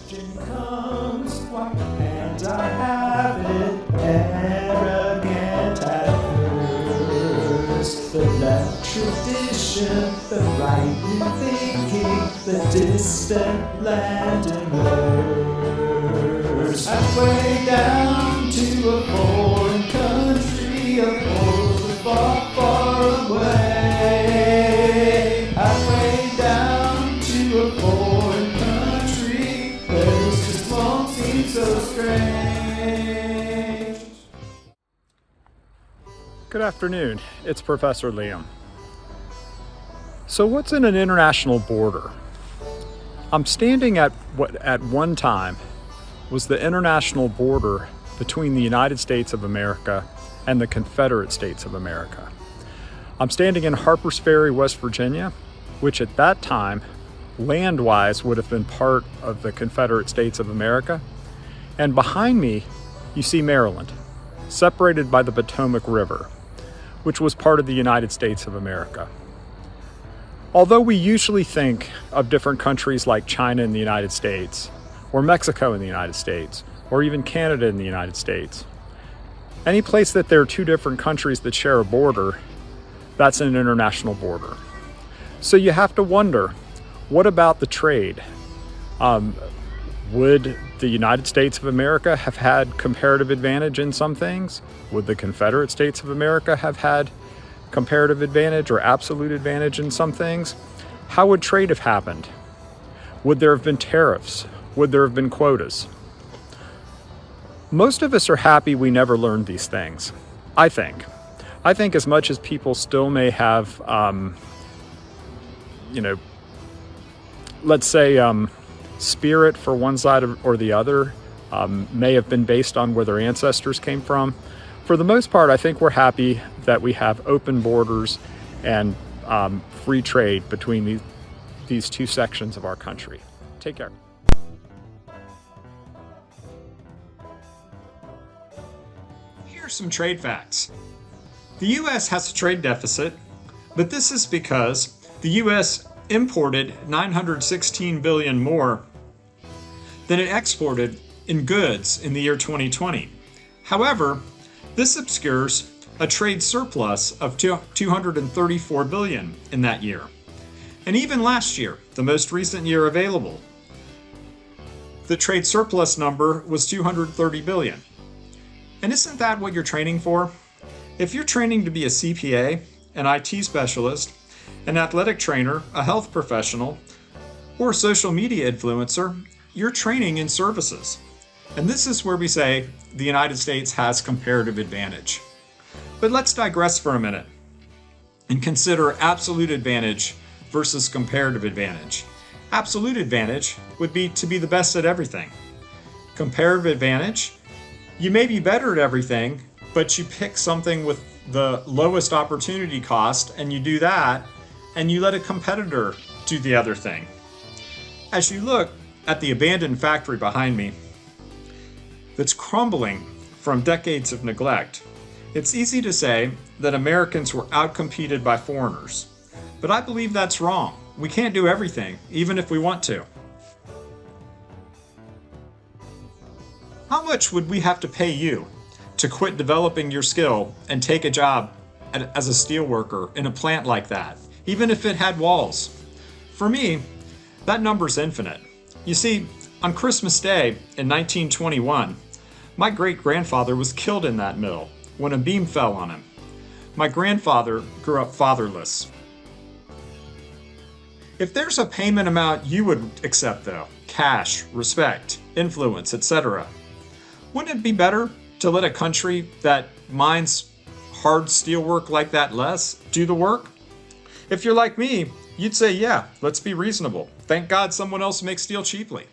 Question comes, and I have it arrogant at first. The left tradition, the right new thinking, the distant landers. Halfway down to a foreign country, a polar far, far away. Halfway down to a foreign country, place just won't seem so strange. Good afternoon, it's Professor Liam. So what's in an international border? I'm standing at what at one time was the international border between the United States of America and the Confederate States of America. I'm standing in Harpers Ferry, West Virginia, which at that time, land-wise, would have been part of the Confederate States of America. And behind me, you see Maryland, separated by the Potomac River, which was part of the United States of America. Although we usually think of different countries like China in the United States, or Mexico in the United States, or even Canada in the United States, any place that there are two different countries that share a border, that's an international border. So you have to wonder, what about the trade? Would the United States of America have had comparative advantage in some things? Would the Confederate States of America have had comparative advantage or absolute advantage in some things? How would trade have happened? Would there have been tariffs? Would there have been quotas? Most of us are happy we never learned these things, I think. I think as much as people still may have, let's say spirit for one side or the other, may have been based on where their ancestors came from. For the most part, I think we're happy that we have open borders and free trade between these two sections of our country. Take care. Here's some trade facts. The U.S. has a trade deficit, but this is because the U.S. imported $916 billion more than it exported in goods in the year 2020. However, this obscures a trade surplus of $234 billion in that year. And even last year, the most recent year available, the trade surplus number was $230 billion. And isn't that what you're training for? If you're training to be a CPA, an IT specialist, an athletic trainer, a health professional, or a social media influencer, you're training in services. And this is where we say the United States has comparative advantage. But let's digress for a minute and consider absolute advantage versus comparative advantage. Absolute advantage would be to be the best at everything. Comparative advantage, you may be better at everything, but you pick something with the lowest opportunity cost and you do that, and you let a competitor do the other thing. As you look at the abandoned factory behind me that's crumbling from decades of neglect, it's easy to say that Americans were outcompeted by foreigners. But I believe that's wrong. We can't do everything, even if we want to. How much would we have to pay you to quit developing your skill and take a job as a steel worker in a plant like that, even if it had walls? For me, that number's infinite. You see, on Christmas Day in 1921, my great-grandfather was killed in that mill when a beam fell on him. My grandfather grew up fatherless. If there's a payment amount you would accept though, cash, respect, influence, etc., wouldn't it be better to let a country that mines hard steel work like that less do the work? If you're like me, you'd say, yeah, let's be reasonable. Thank God someone else makes steel cheaply.